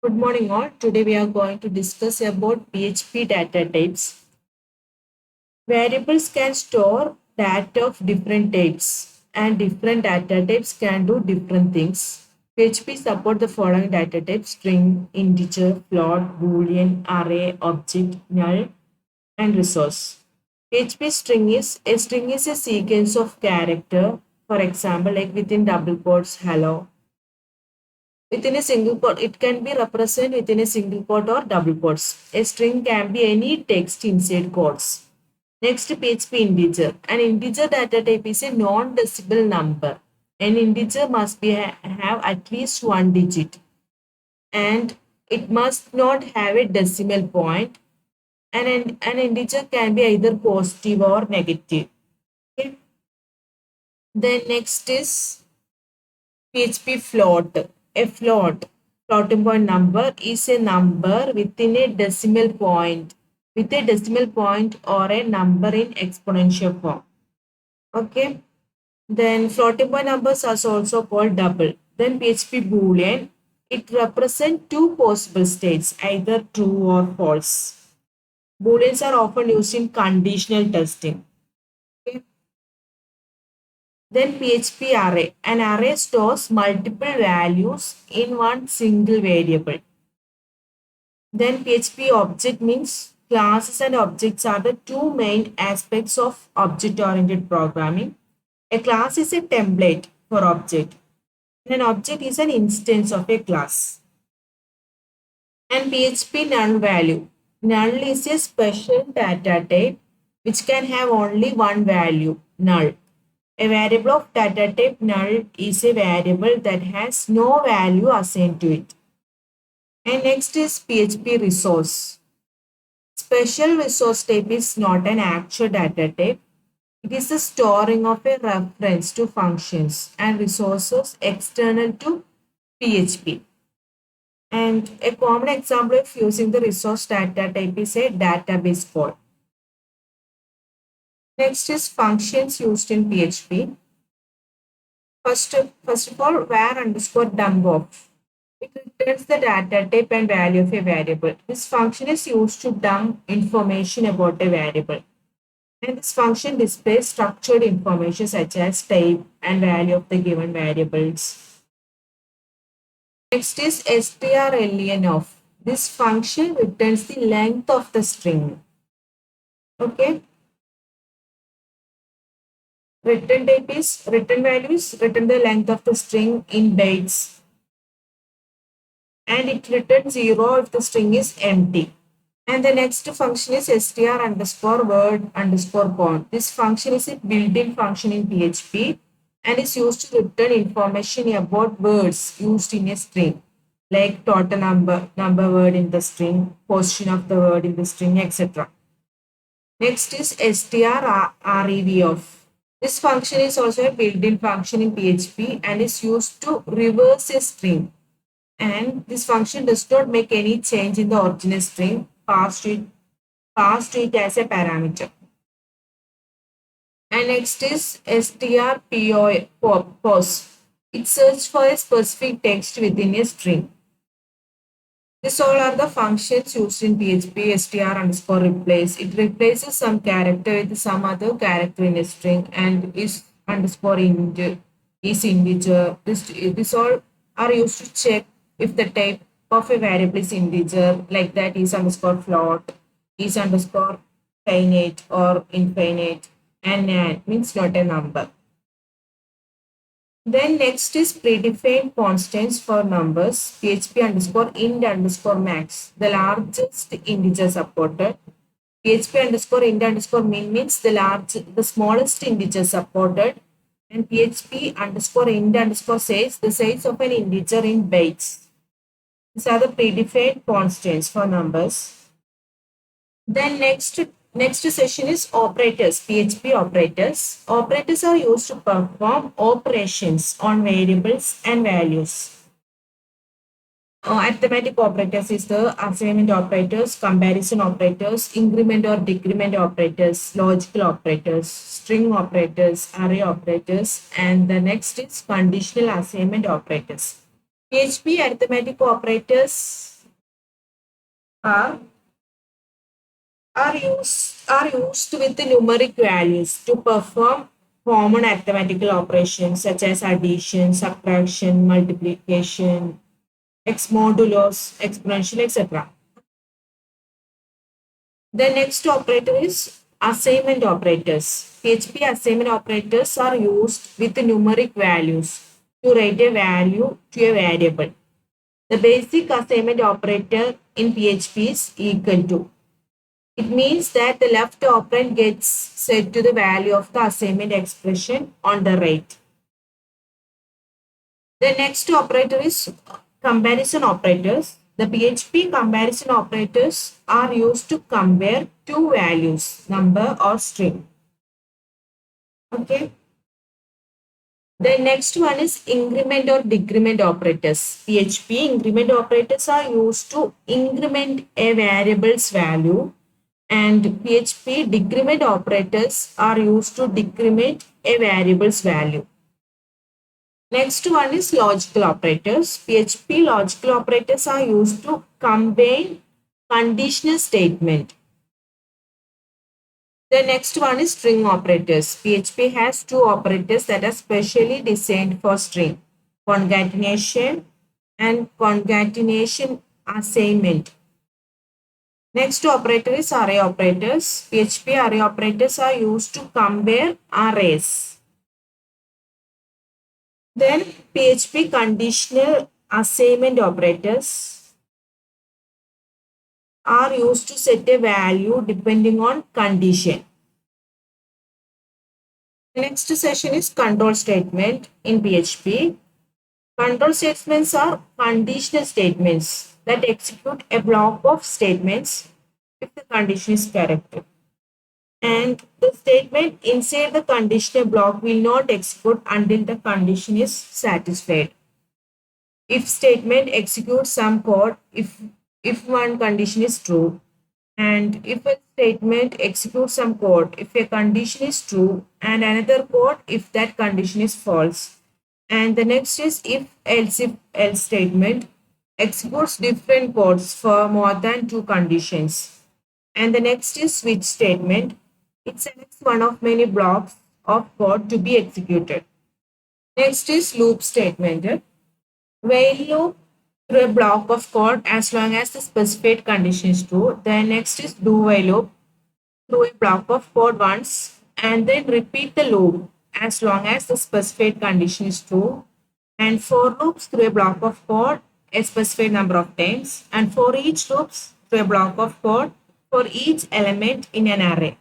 Good morning all. Today we are going to discuss about PHP data types. Variables can store data of different types and different data types can do different things. PHP support the following data types: string, integer, float, boolean, array, object, null, and resource. PHP string is a sequence of character. For example, like within double quotes, hello. Within a single quote, it can be represented within a single quote or double quotes. A string can be any text inside quotes. Next, PHP integer. An integer data type is a non-decimal number. An integer must have at least one digit and it must not have a decimal point. And an integer can be either positive or negative. Okay. Then next is PHP float. A floating point number is a number within a decimal point, with a decimal point or a number in exponential form. Okay. Then floating point numbers are also called double. Then PHP Boolean, it represents two possible states, either true or false. Booleans are often used in conditional testing. Okay. Then PHP array. An array stores multiple values in one single variable. Then PHP object means classes and objects are the two main aspects of object-oriented programming. A class is a template for object, and an object is an instance of a class. And PHP null value. Null is a special data type which can have only one value, null. A variable of data type null is a variable that has no value assigned to it. And next is PHP resource. Special resource type is not an actual data type. It is the storing of a reference to functions and resources external to PHP. And a common example of using the resource data type is a database call. Next is functions used in PHP. First of all, var underscore dump off. It returns the data type and value of a variable. This function is used to dump information about a variable. And this function displays structured information such as type and value of the given variables. Next is strlen of. This function returns the length of the string. Okay. Return type is return values, return the length of the string in bytes. And it returns 0 if the string is empty. And the next function is str underscore word underscore count. This function is a built-in function in PHP and is used to return information about words used in a string, like total number word in the string, position of the word in the string, etc. Next is strrev of. This function is also a built-in function in PHP and is used to reverse a string. And this function does not make any change in the original string passed to it as a parameter. And next is strpos. It searches for a specific text within a string. This all are the functions used in PHP. Str underscore replace. It replaces some character with some other character in a string, and is underscore is integer. This all are used to check if the type of a variable is integer, like that is underscore float, is underscore finite or infinite, and means not a number. Then next is predefined constants for numbers, PHP underscore int underscore max, the largest integer supported. PHP underscore int underscore min means the smallest integer supported. And PHP underscore int underscore says the size of an integer in bytes. These are the predefined constants for numbers. Then next session is operators, PHP operators. Operators are used to perform operations on variables and values. Arithmetic operators is the assignment operators, comparison operators, increment or decrement operators, logical operators, string operators, array operators, and the next is conditional assignment operators. PHP arithmetic operators are are used with the numeric values to perform common arithmetical operations such as addition, subtraction, multiplication, ex modulos, exponential, etc. The next operator is assignment operators. PHP assignment operators are used with numeric values to write a value to a variable. The basic assignment operator in PHP is equal to. It means that the left operand gets set to the value of the assignment expression on the right. The next operator is comparison operators. The PHP comparison operators are used to compare two values, number or string. Okay. The next one is increment or decrement operators. PHP increment operators are used to increment a variable's value, and PHP decrement operators are used to decrement a variable's value. Next one is logical operators. PHP logical operators are used to combine conditional statement. The next one is string operators. PHP has two operators that are specially designed for string: concatenation and concatenation assignment. Next operator is array operators. PHP array operators are used to compare arrays. Then PHP conditional assignment operators are used to set a value depending on condition. The next session is control statement in PHP. Control statements are conditional statements that execute a block of statements if the condition is correct. And the statement inside the conditional block will not execute until the condition is satisfied. If statement executes some code if one condition is true, and if a statement executes some code if a condition is true and another code if that condition is false. And the next is if else statement executes different codes for more than two conditions. And the next is switch statement. It selects one of many blocks of code to be executed. Next is loop statement. While loop through a block of code as long as the specified condition is true. Then next is do while loop through a block of code once and then repeat the loop as long as the specified condition is true. And for loops through a block of code a specified number of times, and for each loops through a block of code for each element in an array.